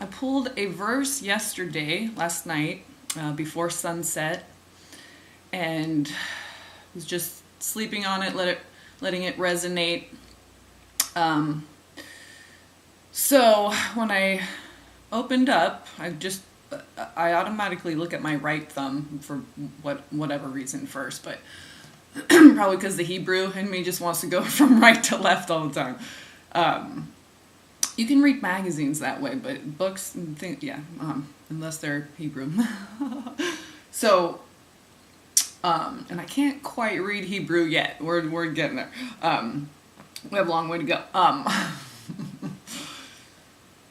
I pulled a verse last night, before sunset, and was just sleeping on it, letting it resonate. So when I opened up, I automatically look at my right thumb for whatever reason first, but probably because the Hebrew in me just wants to go from right to left all the time. You can read magazines that way, but books and things, unless they're Hebrew. So, and I can't quite read Hebrew yet. We're getting there. We have a long way to go.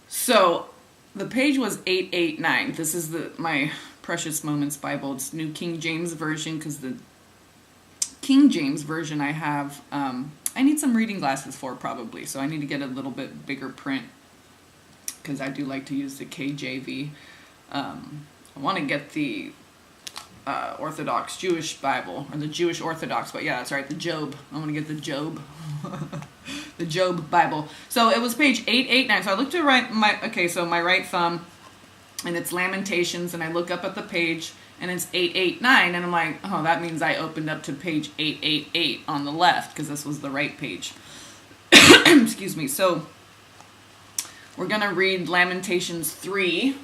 So, the page was 889. This is my Precious Moments Bible. It's New King James Version, because the King James Version I have, I need some reading glasses for, probably, so I need to get a little bit bigger print, because I do like to use the KJV. I want to get the Orthodox Jewish Bible, or the Jewish Orthodox, but yeah, that's right, the Job. I want to get the Job. The Job Bible. So it was page 889. So I looked at my right thumb, and it's Lamentations, and I look up at the page, and it's 889, and I'm like, oh, that means I opened up to page 888 on the left, because this was the right page. Excuse me. So we're going to read Lamentations 3.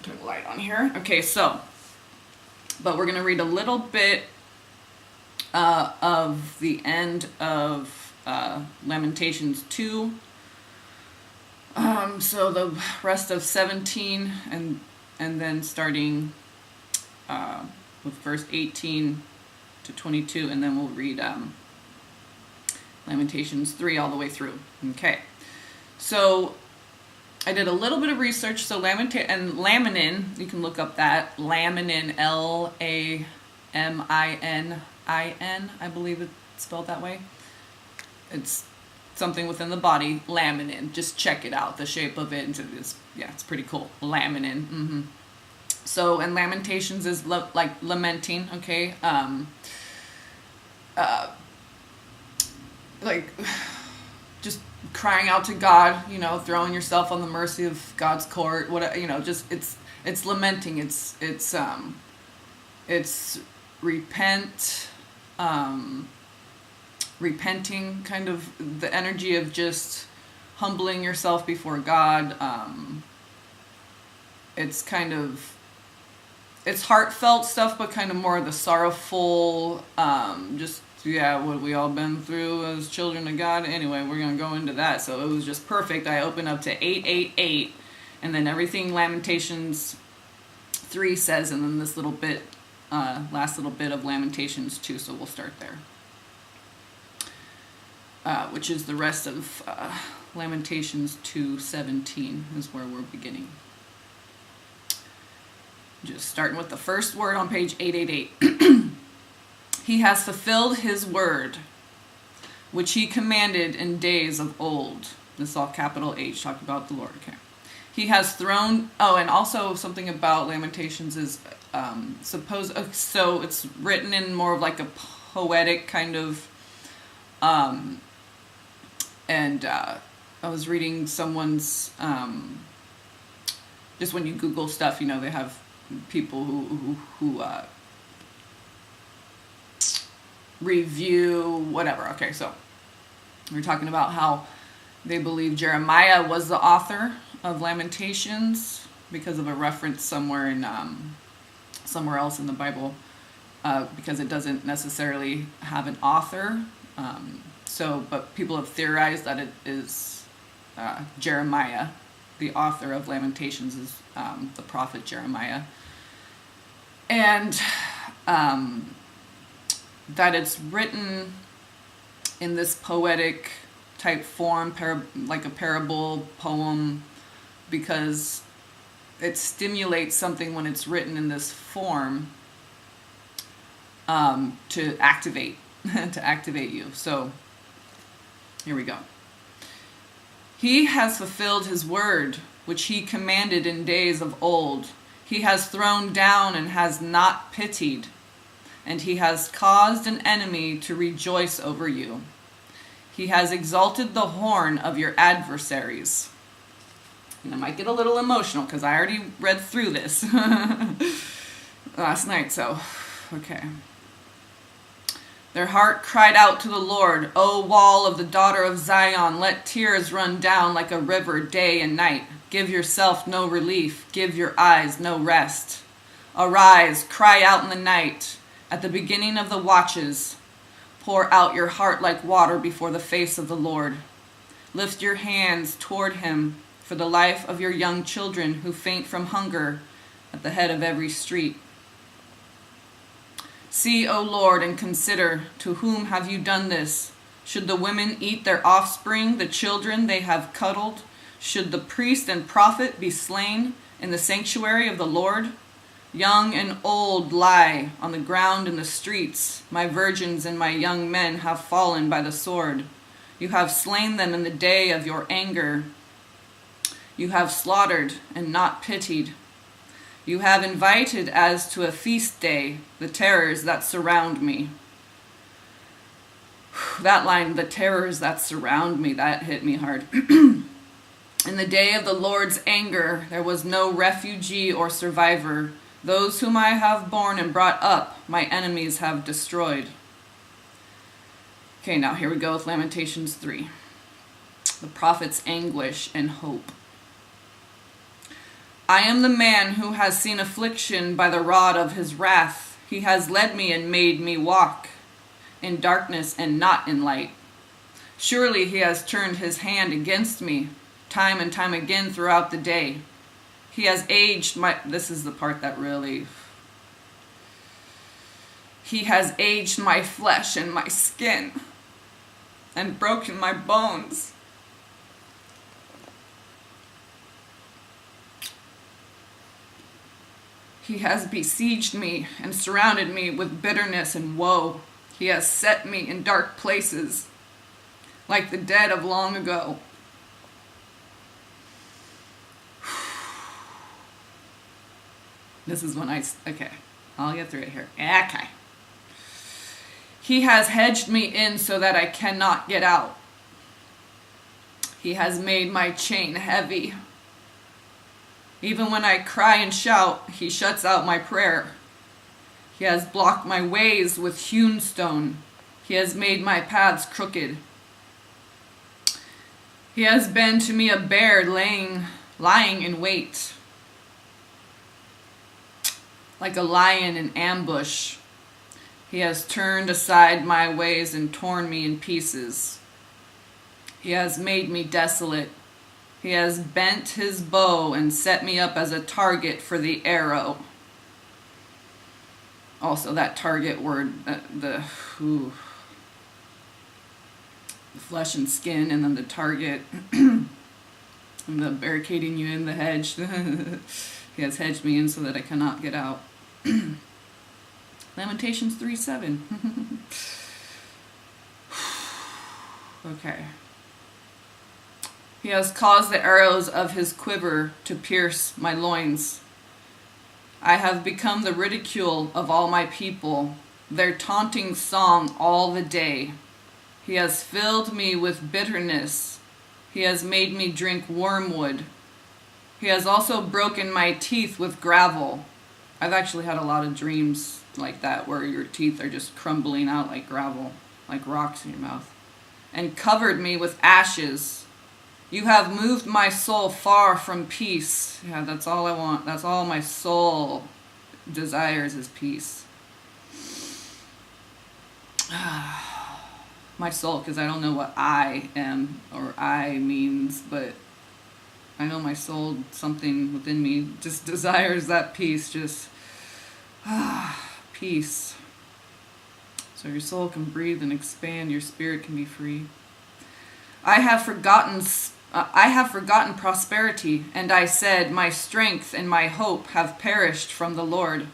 Turn the light on here. Okay, but we're going to read a little bit of the end of Lamentations 2. So the rest of 17 and then starting with verse 18 to 22, and then we'll read Lamentations 3 all the way through. Okay, so I did a little bit of research. So laminin, you can look up that. Laminin, Laminin, I believe it's spelled that way. It's something within the body, laminin. Just check it out, the shape of it. It's pretty cool. Laminin. Mm-hmm. So, and Lamentations is like lamenting, okay? Like just crying out to God, throwing yourself on the mercy of God's court, whatever, just it's lamenting. It's repenting, kind of the energy of just humbling yourself before God. It's heartfelt stuff, but kind of more the sorrowful, what we all been through as children of God. Anyway, we're going to go into that. So it was just perfect. I opened up to 888, and then everything Lamentations 3 says, and then this little bit, last little bit of Lamentations 2, so we'll start there. Which is the rest of Lamentations 2:17 is where we're beginning. Just starting with the first word on page 888. He has fulfilled his word, which he commanded in days of old. This is all capital H, talking about the Lord. Okay. He has thrown... Oh, and also something about Lamentations is... so it's written in more of like a poetic kind of... I was reading someone's... just when you Google stuff, they have people who review whatever. Okay, so we're talking about how they believe Jeremiah was the author of Lamentations because of a reference somewhere else in the Bible, because it doesn't necessarily have an author. But people have theorized that it is Jeremiah, the author of Lamentations, is the prophet Jeremiah, and that it's written in this poetic type form, like a parable poem, because it stimulates something when it's written in this form, to activate you. So here we go. He has fulfilled his word, which he commanded in days of old. He has thrown down and has not pitied, and he has caused an enemy to rejoice over you. He has exalted the horn of your adversaries. And I might get a little emotional because I already read through this last night, so, okay. Their heart cried out to the Lord, O wall of the daughter of Zion, let tears run down like a river day and night. Give yourself no relief, give your eyes no rest. Arise, cry out in the night, at the beginning of the watches. Pour out your heart like water before the face of the Lord. Lift your hands toward him for the life of your young children who faint from hunger at the head of every street. See, O Lord, and consider, to whom have you done this? Should the women eat their offspring, the children they have cuddled? Should the priest and prophet be slain in the sanctuary of the Lord? Young and old lie on the ground in the streets. My virgins and my young men have fallen by the sword. You have slain them in the day of your anger. You have slaughtered and not pitied. You have invited as to a feast day the terrors that surround me. That line, the terrors that surround me, that hit me hard. In the day of the Lord's anger, there was no refugee or survivor. Those whom I have borne and brought up, my enemies have destroyed. Okay, now here we go with Lamentations 3. The prophet's anguish and hope. I am the man who has seen affliction by the rod of his wrath. He has led me and made me walk in darkness and not in light. Surely he has turned his hand against me, time and time again throughout the day. He has aged my... This is the part that really... He has aged my flesh and my skin and broken my bones. He has besieged me and surrounded me with bitterness and woe. He has set me in dark places, like the dead of long ago. This is when okay, I'll get through it here. Okay. He has hedged me in so that I cannot get out. He has made my chain heavy. Even when I cry and shout, he shuts out my prayer. He has blocked my ways with hewn stone. He has made my paths crooked. He has been to me a bear lying in wait, like a lion in ambush. He has turned aside my ways and torn me in pieces. He has made me desolate. He has bent his bow and set me up as a target for the arrow. Also, that target word, the flesh and skin, and then the target, and the barricading you in the hedge. He has hedged me in so that I cannot get out. Lamentations 3:7. Okay. He has caused the arrows of his quiver to pierce my loins. I have become the ridicule of all my people, their taunting song all the day. He has filled me with bitterness. He has made me drink wormwood. He has also broken my teeth with gravel. I've actually had a lot of dreams like that where your teeth are just crumbling out like gravel, like rocks in your mouth. And covered me with ashes. You have moved my soul far from peace. Yeah, that's all I want. That's all my soul desires is peace. My soul, because I don't know what I am or I means, but I know my soul, something within me just desires that peace, just peace. So your soul can breathe and expand, your spirit can be free. I have forgotten prosperity, and I said, my strength and my hope have perished from the Lord.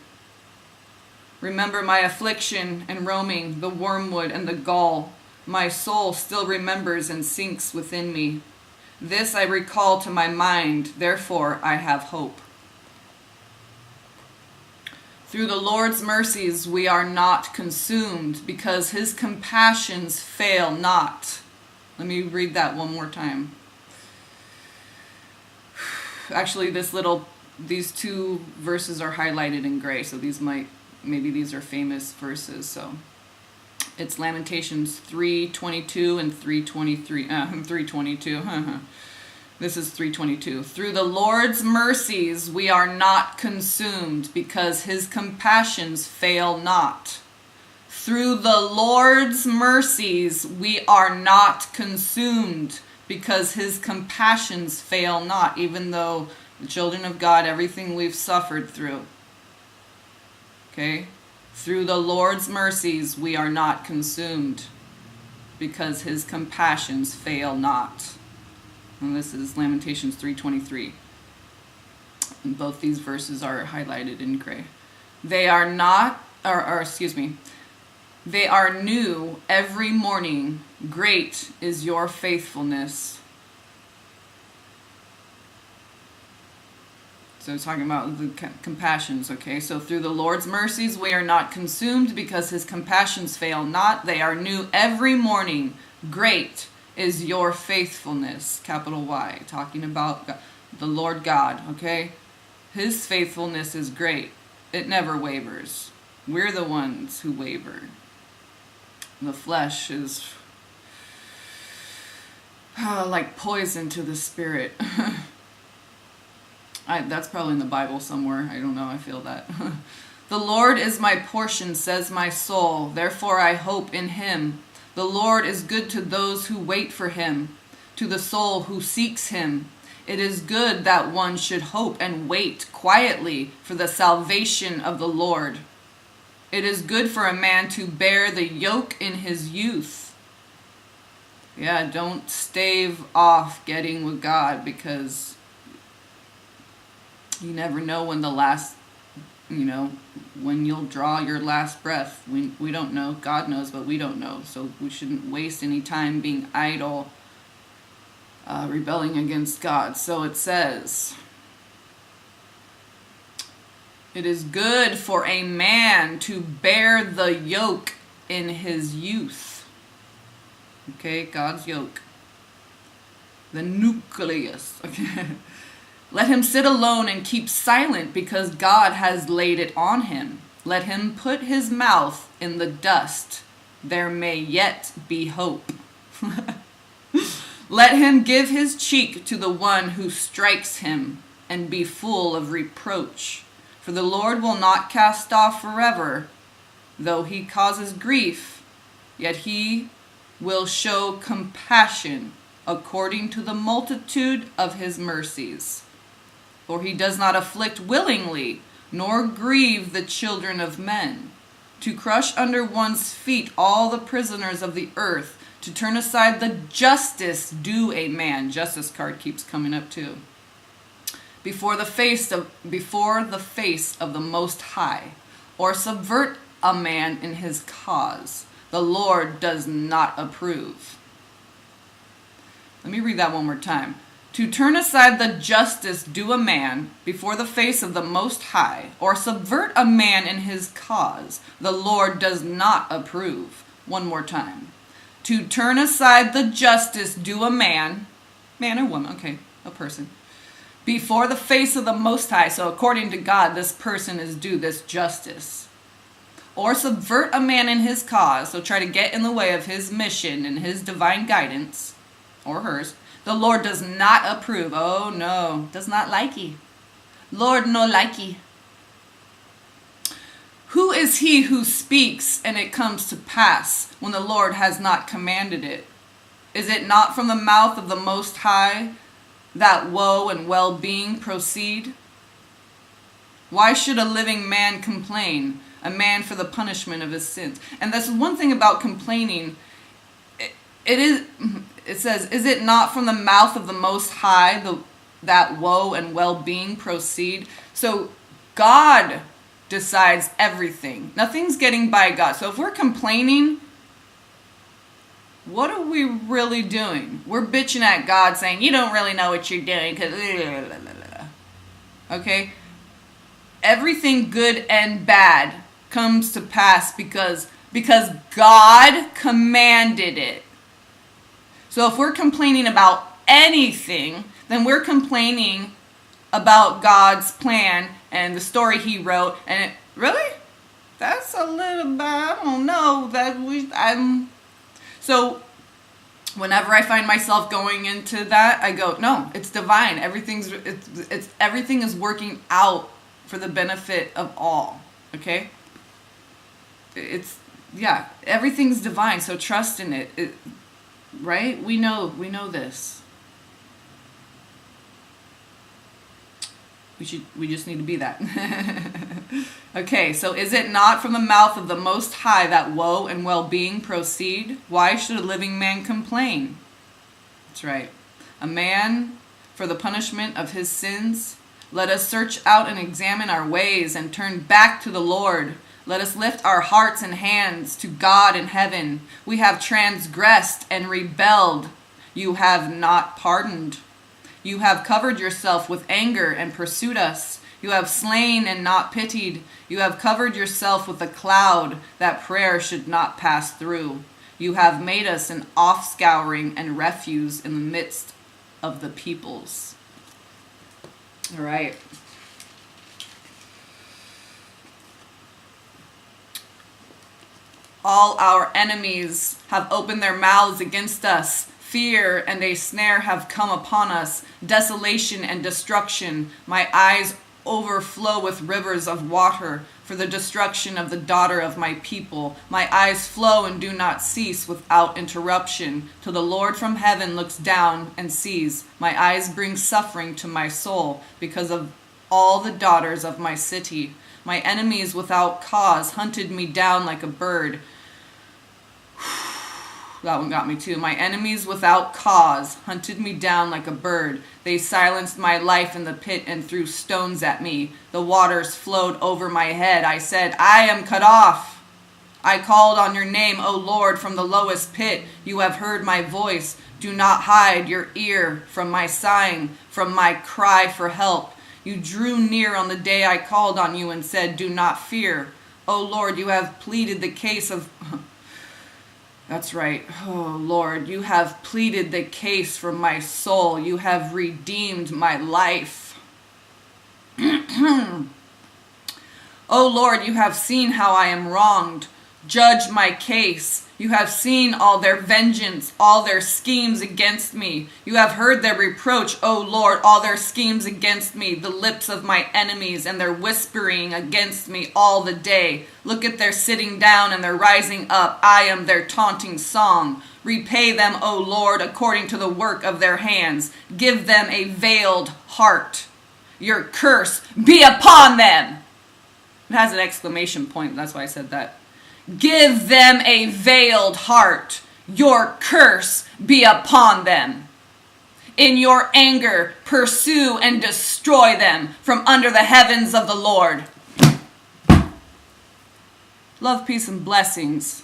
Remember my affliction and roaming, the wormwood and the gall. My soul still remembers and sinks within me. This I recall to my mind, therefore I have hope. Through the Lord's mercies we are not consumed, because his compassions fail not. Let me read that one more time. Actually, these two verses are highlighted in gray, so maybe these are famous verses. So it's Lamentations 3:22 and 3:23. 3:22. This is 3:22. Through the Lord's mercies we are not consumed, because his compassions fail not. Through the Lord's mercies we are not consumed, because his compassions fail not. Even though the children of God, everything we've suffered through. Okay? Through the Lord's mercies we are not consumed, because his compassions fail not. And this is Lamentations 3:23. And both these verses are highlighted in gray. They are new every morning. Great is your faithfulness. So talking about the compassions, okay? So through the Lord's mercies we are not consumed, because his compassions fail not. They are new every morning. Great is your faithfulness, capital Y, talking about the Lord God, okay? His faithfulness is great. It never wavers. We're the ones who waver. The flesh is like poison to the spirit. That's probably in the Bible somewhere. I don't know, I feel that. The Lord is my portion, says my soul. Therefore I hope in him. The Lord is good to those who wait for him, to the soul who seeks him. It is good that one should hope and wait quietly for the salvation of the Lord. It is good for a man to bear the yoke in his youth. Yeah, don't stave off getting with God, because you never know when when you'll draw your last breath. We don't know. God knows, but we don't know. So we shouldn't waste any time being idle, rebelling against God. So it says, it is good for a man to bear the yoke in his youth. Okay, God's yoke. The nucleus. Okay. Let him sit alone and keep silent, because God has laid it on him. Let him put his mouth in the dust. There may yet be hope. Let him give his cheek to the one who strikes him, and be full of reproach. For the Lord will not cast off forever. Though he causes grief, yet he will show compassion according to the multitude of his mercies. For he does not afflict willingly, nor grieve the children of men, to crush under one's feet all the prisoners of the earth, to turn aside the justice due a man. Justice card keeps coming up too. Before the face of the Most High, or subvert a man in his cause. The Lord does not approve. Let me read that one more time. To turn aside the justice due a man before the face of the Most High, or subvert a man in his cause, the Lord does not approve. One more time. To turn aside the justice due a man or woman, okay, a person, before the face of the Most High. So according to God, this person is due this justice. Or subvert a man in his cause, so try to get in the way of his mission and his divine guidance, or hers. The Lord does not approve. Oh no, does not likey. Lord no likey. Who is he who speaks and it comes to pass when the Lord has not commanded it? Is it not from the mouth of the Most High that woe and well-being proceed? Why should a living man complain, a man for the punishment of his sins? And that's one thing about complaining. It says, is it not from the mouth of the Most High that woe and well-being proceed? So God decides everything. Nothing's getting by God. So if we're complaining, what are we really doing? We're bitching at God saying, you don't really know what you're doing. Okay? Everything good and bad comes to pass because God commanded it. So if we're complaining about anything, then we're complaining about God's plan and the story he wrote. And really? That's a little bit, I don't know. So whenever I find myself going into that, I go, no, it's divine. Everything is working out for the benefit of all. Okay? Everything's divine, so trust in it. Right? We know this. We just need to be that. Okay, so is it not from the mouth of the Most High that woe and well-being proceed? Why should a living man complain? That's right. A man for the punishment of his sins. Let us search out and examine our ways and turn back to the Lord. Let us lift our hearts and hands to God in heaven. We have transgressed and rebelled. You have not pardoned. You have covered yourself with anger and pursued us. You have slain and not pitied. You have covered yourself with a cloud that prayer should not pass through. You have made us an offscouring and refuse in the midst of the peoples. All right. All our enemies have opened their mouths against us. Fear and a snare have come upon us. Desolation and destruction. My eyes overflow with rivers of water for the destruction of the daughter of my people. My eyes flow and do not cease without interruption, till the Lord from heaven looks down and sees. My eyes bring suffering to my soul because of all the daughters of my city. My enemies without cause hunted me down like a bird. That one got me too. My enemies without cause hunted me down like a bird. They silenced my life in the pit and threw stones at me. The waters flowed over my head. I said, I am cut off. I called on your name, O Lord, from the lowest pit. You have heard my voice. Do not hide your ear from my sighing, from my cry for help. You drew near on the day I called on you and said, do not fear. O Lord, you have pleaded the case of... That's right. Oh, Lord, you have pleaded the case for my soul. You have redeemed my life. Oh, Lord, you have seen how I am wronged. Judge my case. You have seen all their vengeance, all their schemes against me. You have heard their reproach, O Lord, all their schemes against me, the lips of my enemies and their whispering against me all the day. Look at their sitting down and their rising up. I am their taunting song. Repay them, O Lord, according to the work of their hands. Give them a veiled heart. Your curse be upon them. It has an exclamation point. That's why I said that. Give them a veiled heart. Your curse be upon them. In your anger, pursue and destroy them from under the heavens of the Lord. Love, peace, and blessings.